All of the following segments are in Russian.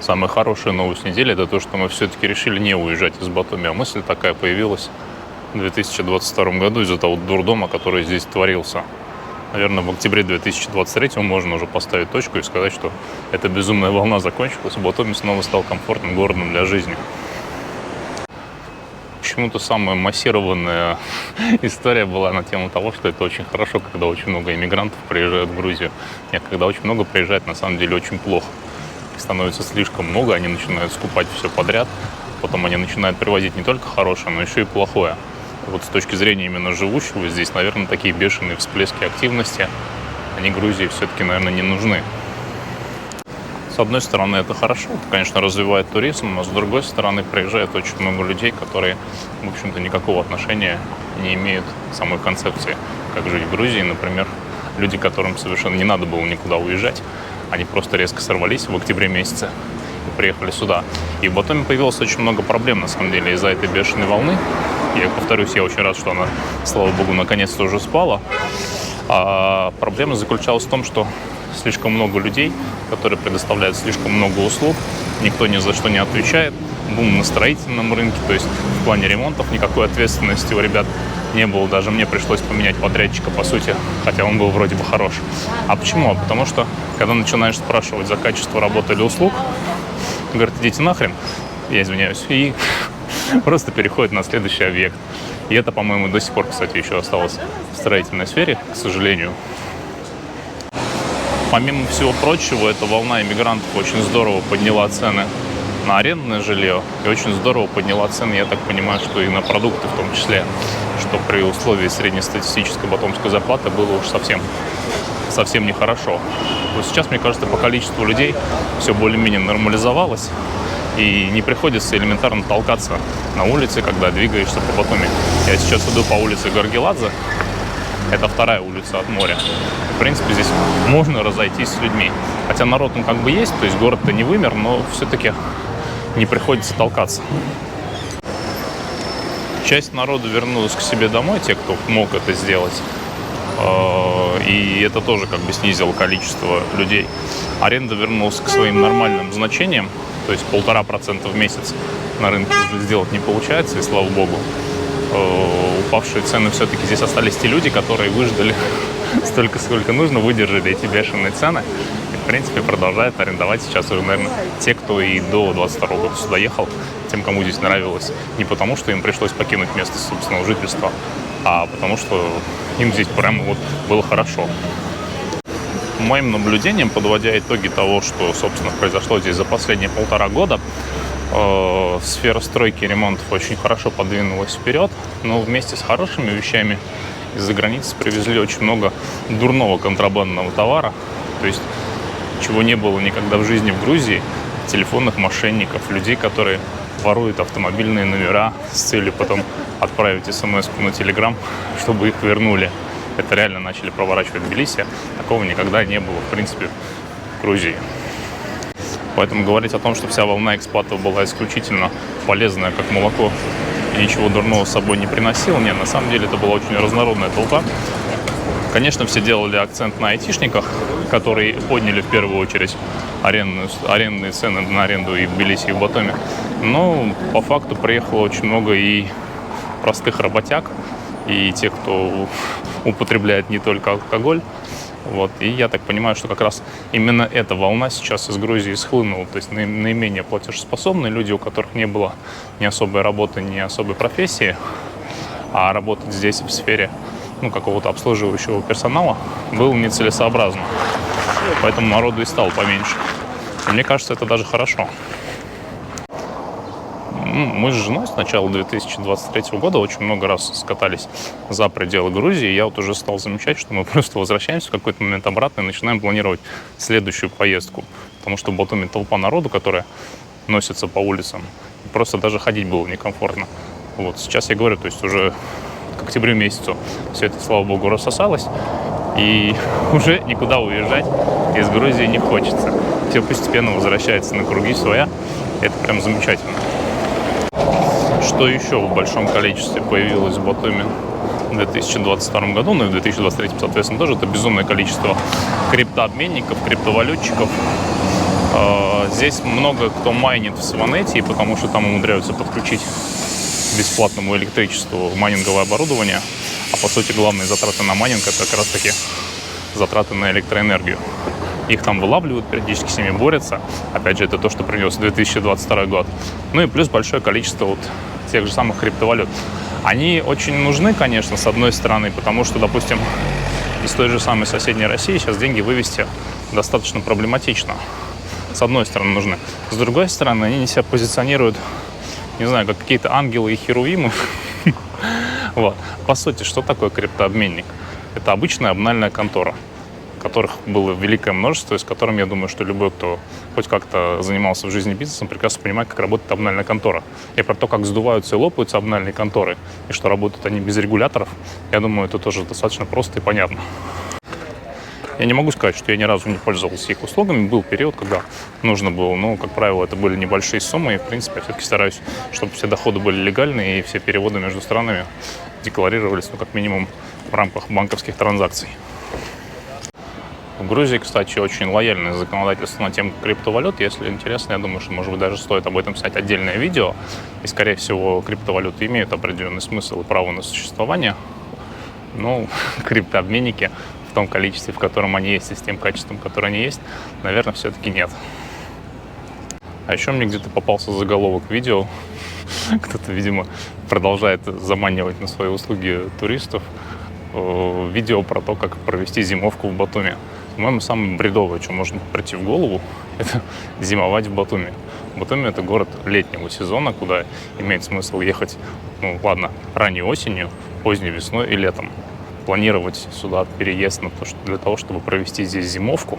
Самая хорошая новость недели – это то, что мы все-таки решили не уезжать из Батуми. А мысль такая появилась в 2022 году из-за того дурдома, который здесь творился. Наверное, в октябре 2023 можно уже поставить точку и сказать, что эта безумная волна закончилась, и Батуми снова стал комфортным городом для жизни. Почему-то самая массированная история была на тему того, что это очень хорошо, когда очень много иммигрантов приезжают в Грузию. Нет, когда очень много приезжает, на самом деле очень плохо. Их становится слишком много, они начинают скупать все подряд, потом они начинают привозить не только хорошее, но еще и плохое. Вот с точки зрения именно живущего здесь, наверное, такие бешеные всплески активности, они Грузии все-таки, наверное, не нужны. С одной стороны, это хорошо, это, конечно, развивает туризм, но с другой стороны, приезжает очень много людей, которые, в общем-то, никакого отношения не имеют к самой концепции, как жить в Грузии. Например, люди, которым совершенно не надо было никуда уезжать, они просто резко сорвались в октябре месяце и приехали сюда. И в Батуми появилось очень много проблем, на самом деле, из-за этой бешеной волны. Я повторюсь, я очень рад, что она, слава богу, наконец-то уже спала. А проблема заключалась в том, что слишком много людей, которые предоставляют слишком много услуг, никто ни за что не отвечает, бум на строительном рынке, то есть в плане ремонтов никакой ответственности у ребят не было, даже мне пришлось поменять подрядчика, по сути, хотя он был вроде бы хорош. А почему? Потому что, когда начинаешь спрашивать за качество работы или услуг, говорят, идите нахрен, я извиняюсь, и просто переходит на следующий объект. И это, по-моему, до сих пор, кстати, еще осталось в строительной сфере, к сожалению. Помимо всего прочего, эта волна иммигрантов очень здорово подняла цены на арендное жилье и очень здорово подняла цены, я так понимаю, что и на продукты в том числе, что при условии среднестатистической батумской зарплаты было уж совсем нехорошо. Вот сейчас, мне кажется, по количеству людей все более-менее нормализовалось, и не приходится элементарно толкаться на улице, когда двигаешься по Батуми. Я сейчас иду по улице Горгеладзе, это вторая улица от моря. В принципе, здесь можно разойтись с людьми. Хотя народ, как бы есть, то есть город-то не вымер, но все-таки не приходится толкаться. Часть народа вернулась к себе домой, те, кто мог это сделать. И это тоже как бы снизило количество людей. Аренда вернулась к своим нормальным значениям, то есть 1,5% в месяц на рынке уже сделать не получается, и слава богу. Упавшие цены все-таки здесь остались те люди, которые выждали столько, сколько нужно, выдержали эти бешеные цены и, в принципе, продолжают арендовать сейчас уже, наверное, те, кто и до 22 года сюда ехал, тем, кому здесь нравилось, не потому, что им пришлось покинуть место собственного жительства, а потому, что им здесь прямо вот было хорошо. По моим наблюдениям, подводя итоги того, что, собственно, произошло здесь за последние 1,5 года, сфера стройки и ремонтов очень хорошо подвинулась вперед, но вместе с хорошими вещами из-за границы привезли очень много дурного контрабандного товара, то есть чего не было никогда в жизни в Грузии: телефонных мошенников, людей, которые воруют автомобильные номера с целью потом отправить смс-ку на Телеграм, чтобы их вернули. Это реально начали проворачивать в Тбилиси, такого никогда не было, в принципе, в Грузии. Поэтому говорить о том, что вся волна экспатов была исключительно полезная, как молоко, и ничего дурного с собой не приносила, нет, на самом деле это была очень разнородная толпа. Конечно, все делали акцент на айтишниках, которые подняли в первую очередь арендные цены на аренду и в Тбилиси, и в Батуми. Но по факту приехало очень много и простых работяг, и тех, кто употребляет не только алкоголь. Вот. И я так понимаю, что как раз именно эта волна сейчас из Грузии схлынула. То есть наименее платежеспособные люди, у которых не было ни особой работы, ни особой профессии, а работать здесь в сфере какого-то обслуживающего персонала было нецелесообразно. Поэтому народу и стало поменьше. И мне кажется, это даже хорошо. Мы с женой с начала 2023 года очень много раз скатались за пределы Грузии. Я вот уже стал замечать, что мы просто возвращаемся в какой-то момент обратно и начинаем планировать следующую поездку. Потому что в Батуми толпа народу, которая носится по улицам. Просто даже ходить было некомфортно. Вот сейчас я говорю, то есть уже к октябрю месяцу все это, слава богу, рассосалось. И уже никуда уезжать из Грузии не хочется. Все постепенно возвращается на круги своя. Это прям замечательно. Что еще в большом количестве появилось в Батуми в 2022 году, ну и в 2023, соответственно, тоже, это безумное количество криптообменников, криптовалютчиков. Здесь много кто майнит в Сванете, потому что там умудряются подключить к бесплатному электричеству майнинговое оборудование. А по сути главные затраты на майнинг — это как раз таки затраты на электроэнергию. Их там вылавливают, периодически с ними борются. Опять же, это то, что принес 2022 год. Ну и плюс большое количество вот тех же самых криптовалют. Они очень нужны, конечно, с одной стороны, потому что, допустим, из той же самой соседней России сейчас деньги вывести достаточно проблематично. С одной стороны нужны. С другой стороны, они себя позиционируют, не знаю, как какие-то ангелы и херувимы. Вот. По сути, что такое криптообменник? Это обычная обнальная контора, которых было великое множество, и с которым, я думаю, что любой, кто хоть как-то занимался в жизни бизнесом, прекрасно понимает, как работает обнальная контора. И про то, как сдуваются и лопаются обнальные конторы, и что работают они без регуляторов, я думаю, это тоже достаточно просто и понятно. Я не могу сказать, что я ни разу не пользовался их услугами. Был период, когда нужно было, но, как правило, это были небольшие суммы, и, в принципе, я все-таки стараюсь, чтобы все доходы были легальные, и все переводы между странами декларировались, ну, как минимум, в рамках банковских транзакций. В Грузии, кстати, очень лояльное законодательство на тему криптовалют. Если интересно, я думаю, что, может быть, даже стоит об этом снять отдельное видео. И, скорее всего, криптовалюты имеют определенный смысл и право на существование. Но криптообменники в том количестве, в котором они есть, и с тем качеством, которое они есть, наверное, все-таки нет. А еще мне где-то попался заголовок видео. Кто-то, видимо, продолжает заманивать на свои услуги туристов. Видео про то, как провести зимовку в Батуми. По-моему, самое бредовое, что можно прийти в голову, это зимовать в Батуми. Батуми — это город летнего сезона, куда имеет смысл ехать, ну ладно, ранней осенью, поздней весной и летом. Планировать сюда переезд для того, чтобы провести здесь зимовку,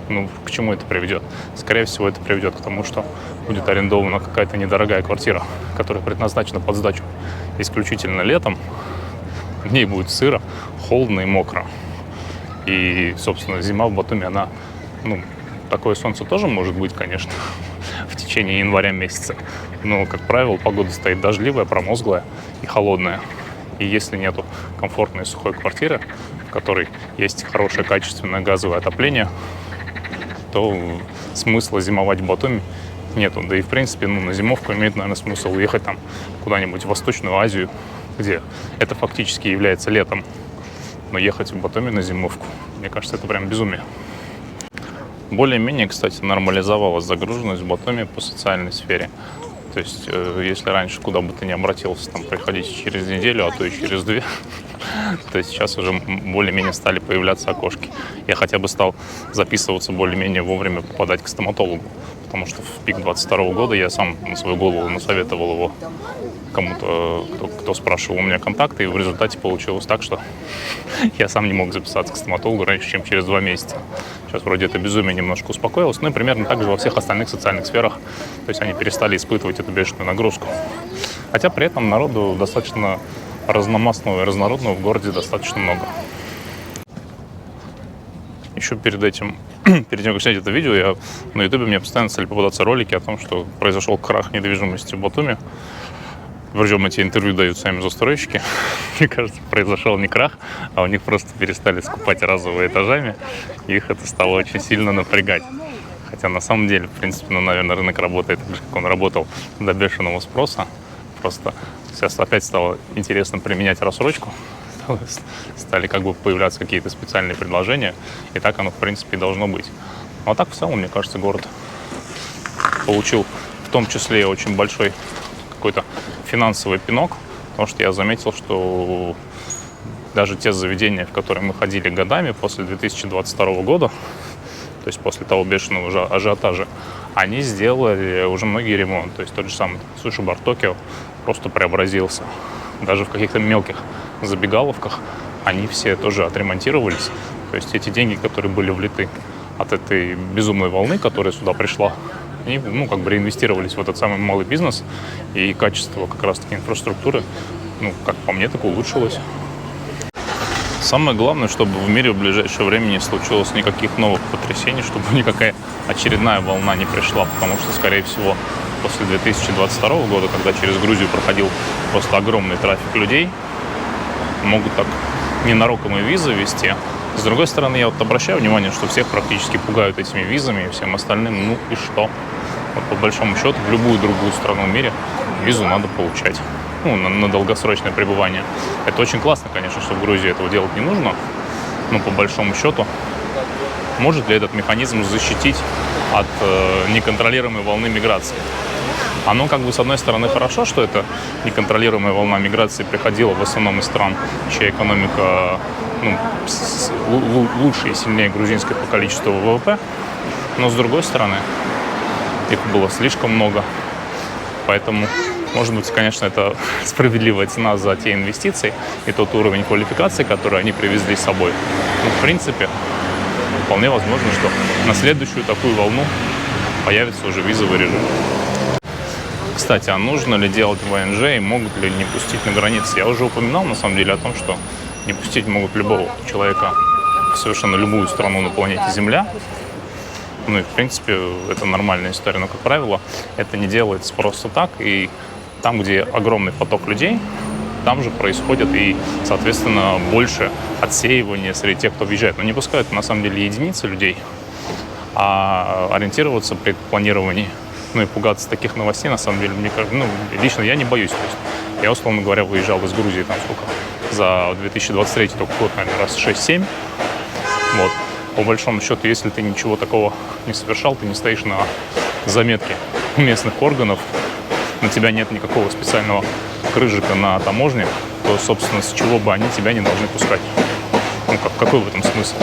ну, к чему это приведет? Скорее всего, это приведет к тому, что будет арендована какая-то недорогая квартира, которая предназначена под сдачу исключительно летом. В ней будет сыро, холодно и мокро. И, собственно, зима в Батуми, она, ну, такое солнце тоже может быть, конечно, в течение января месяца. Но, как правило, погода стоит дождливая, промозглая и холодная. И если нету комфортной сухой квартиры, в которой есть хорошее качественное газовое отопление, то смысла зимовать в Батуми нету. Да и, в принципе, ну, на зимовку имеет, наверное, смысл уехать там куда-нибудь в Восточную Азию, где это фактически является летом. Но ехать в Батуми на зимовку, мне кажется, это прям безумие. Более-менее, кстати, нормализовалась загруженность в Батуми по социальной сфере. То есть, если раньше куда бы ты ни обратился, там, приходить через неделю, а то и через две, то сейчас уже более-менее стали появляться окошки. Я хотя бы стал записываться более-менее вовремя, попадать к стоматологу. Потому что в пик 22 года я сам на свою голову насоветовал его кому-то, кто спрашивал у меня контакты, и в результате получилось так, что я сам не мог записаться к стоматологу раньше, чем через 2 месяца. Сейчас вроде это безумие немножко успокоилось, ну и примерно так же во всех остальных социальных сферах. То есть они перестали испытывать эту бешеную нагрузку. Хотя при этом народу достаточно разномастного и разнородного в городе достаточно много. Еще перед тем, как снять это видео, я на ютубе мне постоянно стали попадаться ролики о том, что произошел крах недвижимости в Батуми. Причем эти интервью дают сами застройщики. Мне кажется, произошел не крах, а у них просто перестали скупать разовые этажами. И их это стало очень сильно напрягать. Хотя на самом деле, в принципе, ну, наверное, рынок работает так же, как он работал до бешеного спроса. Просто сейчас опять стало интересно применять рассрочку. Стали как бы появляться какие-то специальные предложения. И так оно, в принципе, и должно быть. Ну, а так, в целом, мне кажется, город получил в том числе очень большой какой-то финансовый пинок, потому что я заметил, что даже те заведения, в которые мы ходили годами после 2022 года, то есть после того бешеного ажиотажа, они сделали уже многие ремонт. То есть тот же самый суши-бар Токио просто преобразился. Даже в каких-то мелких забегаловках они все тоже отремонтировались. То есть эти деньги, которые были влиты от этой безумной волны, которая сюда пришла, они, ну, как бы реинвестировались в этот самый малый бизнес, и качество как раз-таки инфраструктуры, ну, как по мне, так улучшилось. Самое главное, чтобы в мире в ближайшее время не случилось никаких новых потрясений, чтобы никакая очередная волна не пришла, потому что, скорее всего, после 2022 года, когда через Грузию проходил просто огромный трафик людей, могут так ненароком и визы ввести, С другой стороны, я вот обращаю внимание, что всех практически пугают этими визами и всем остальным. Ну и что? Вот по большому счету в любую другую страну в мире визу надо получать. Ну, на долгосрочное пребывание. Это очень классно, конечно, что в Грузии этого делать не нужно. Но по большому счету, может ли этот механизм защитить от неконтролируемой волны миграции? Оно как бы с одной стороны хорошо, что эта неконтролируемая волна миграции приходила в основном из стран, чья экономика лучше и сильнее грузинской по количеству ВВП. Но с другой стороны, их было слишком много. Поэтому, может быть, конечно, это справедливая цена за те инвестиции и тот уровень квалификации, который они привезли с собой. Но, в принципе, вполне возможно, что на следующую такую волну появится уже визовый режим. Кстати, а нужно ли делать ВНЖ и могут ли не пустить на границе? Я уже упоминал, на самом деле, о том, что не пустить могут любого человека в совершенно любую страну на планете Земля. Ну и, в принципе, это нормальная история. Но, как правило, это не делается просто так. И там, где огромный поток людей, там же происходит и, соответственно, больше отсеивания среди тех, кто въезжает. Но не пускают, на самом деле, единицы людей, а ориентироваться при планировании, ну и пугаться таких новостей, на самом деле, мне кажется, лично я не боюсь. То есть я, условно говоря, выезжал из Грузии, там сколько, за 2023 только год, наверное, раз 6-7. Вот. По большому счету, если ты ничего такого не совершал, ты не стоишь на заметке местных органов, на тебя нет никакого специального крыжика на таможне, то, собственно, с чего бы они тебя не должны пускать? Ну, какой в этом смысл?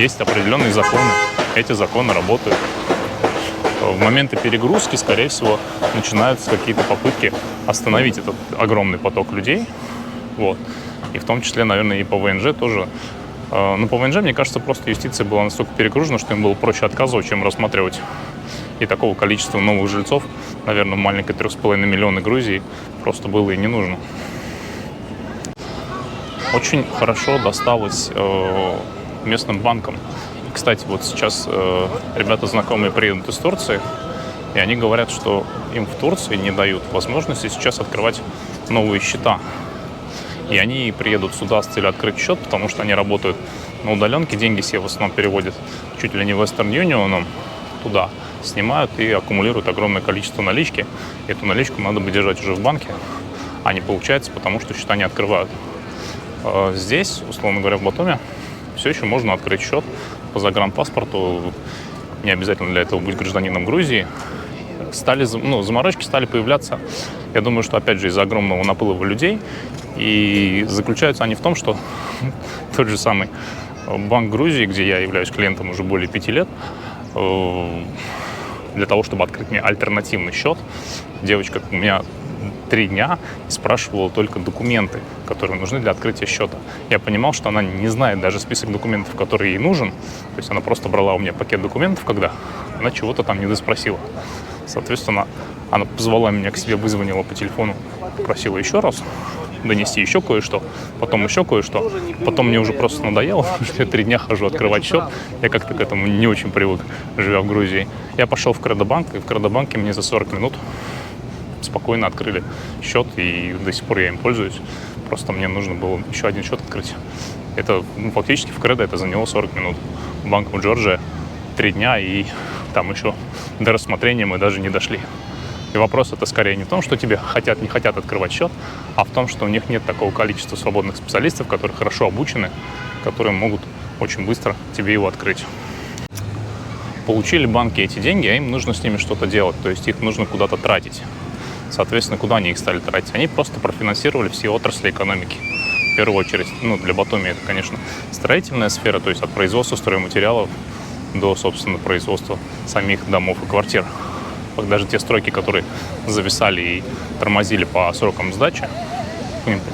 Есть определенные законы, эти законы работают. В моменты перегрузки, скорее всего, начинаются какие-то попытки остановить этот огромный поток людей. Вот. И в том числе, наверное, и по ВНЖ тоже. Но по ВНЖ, мне кажется, просто юстиция была настолько перегружена, что им было проще отказывать, чем рассматривать. И такого количества новых жильцов, наверное, в маленькой 3,5 миллиона Грузии просто было и не нужно. Очень хорошо досталось местным банкам. Кстати, вот сейчас ребята знакомые приедут из Турции, и они говорят, что им в Турции не дают возможности сейчас открывать новые счета. И они приедут сюда с целью открыть счет, потому что они работают на удаленке, деньги себе в основном переводят чуть ли не Western Union туда, снимают и аккумулируют огромное количество налички. Эту наличку надо бы держать уже в банке, а не получается, потому что счета не открывают. Здесь, условно говоря, в Батуми все еще можно открыть счет по загранпаспорту, не обязательно для этого быть гражданином Грузии. Заморочки стали появляться, я думаю, что, опять же, из-за огромного наплыва людей. И заключаются они в том, что тот же самый Банк Грузии, где я являюсь клиентом уже более 5 лет, для того, чтобы открыть мне альтернативный счет, девочка у меня 3 дня спрашивала только документы, которые нужны для открытия счета. Я понимал, что она не знает даже список документов, который ей нужен. То есть она просто брала у меня пакет документов, когда она чего-то там недоспросила. Соответственно, она позвала меня к себе, вызвонила по телефону, попросила еще раз донести еще кое-что, потом еще кое-что. Потом мне уже просто надоело, что я 3 дня хожу открывать счет. Я как-то к этому не очень привык, живя в Грузии. Я пошел в Кредобанк, и в Кредобанке мне за 40 минут спокойно открыли счет, и до сих пор я им пользуюсь. Просто мне нужно было еще один счет открыть. Это фактически в Кредо это заняло 40 минут. Банк в Джорджии 3 дня, и там еще до рассмотрения мы даже не дошли. И вопрос это скорее не в том, что тебе не хотят открывать счет, а в том, что у них нет такого количества свободных специалистов, которые хорошо обучены, которые могут очень быстро тебе его открыть. Получили банки эти деньги, а им нужно с ними что-то делать, то есть их нужно куда-то тратить. Соответственно, куда они их стали тратить? Они просто профинансировали все отрасли экономики. В первую очередь, для Батуми это, конечно, строительная сфера, то есть от производства стройматериалов до, собственно, производства самих домов и квартир. Даже те стройки, которые зависали и тормозили по срокам сдачи,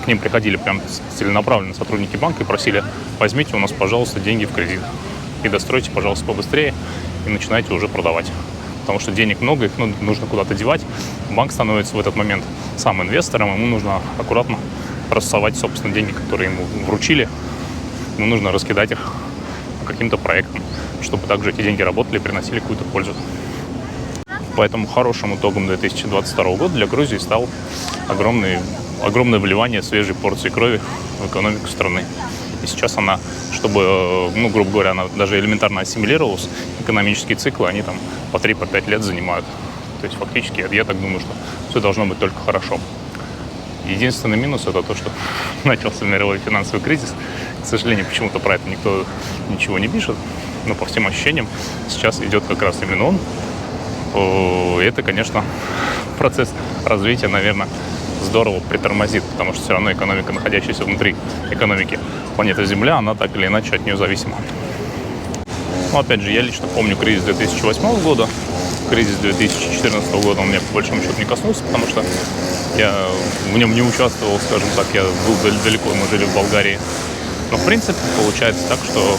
к ним приходили прям целенаправленно сотрудники банка и просили: возьмите у нас, пожалуйста, деньги в кредит и достройте, пожалуйста, побыстрее и начинайте уже продавать. Потому что денег много, их нужно куда-то девать. Банк становится в этот момент сам инвестором, ему нужно аккуратно рассовать, собственно, деньги, которые ему вручили. Ему нужно раскидать их по каким-то проектам, чтобы также эти деньги работали и приносили какую-то пользу. Поэтому хорошим итогом 2022 года для Грузии стал огромное вливание свежей порции крови в экономику страны. И сейчас она, чтобы, ну, грубо говоря, она даже элементарно ассимилировалась, экономические циклы, они там по 3-5 лет занимают. То есть фактически я так думаю, что все должно быть только хорошо. Единственный минус — это то, что начался мировой финансовый кризис. К сожалению, почему-то про это никто ничего не пишет, но по всем ощущениям сейчас идет как раз именно он. И это, конечно, процесс развития, наверное, здорово притормозит, потому что все равно экономика, находящаяся внутри экономики планеты Земля, она так или иначе от нее зависима. Но опять же, я лично помню кризис 2008 года, кризис 2014 года он меня по большому счету не коснулся, потому что я в нем не участвовал, скажем так, я был далеко, мы жили в Болгарии. Но в принципе получается так, что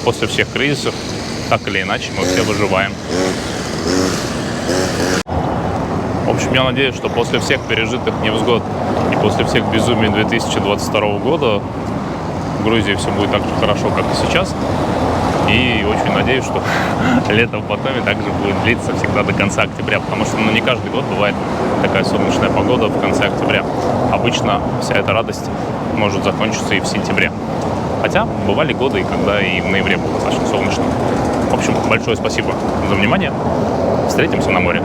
после всех кризисов, так или иначе, мы все выживаем. В общем, я надеюсь, что после всех пережитых невзгод и после всех безумий 2022 года в Грузии все будет так же хорошо, как и сейчас. И очень надеюсь, что лето в Батуми также будет длиться всегда до конца октября, потому что не каждый год бывает такая солнечная погода в конце октября. Обычно вся эта радость может закончиться и в сентябре. Хотя бывали годы, когда и в ноябре было достаточно солнечно. В общем, большое спасибо за внимание. Встретимся на море.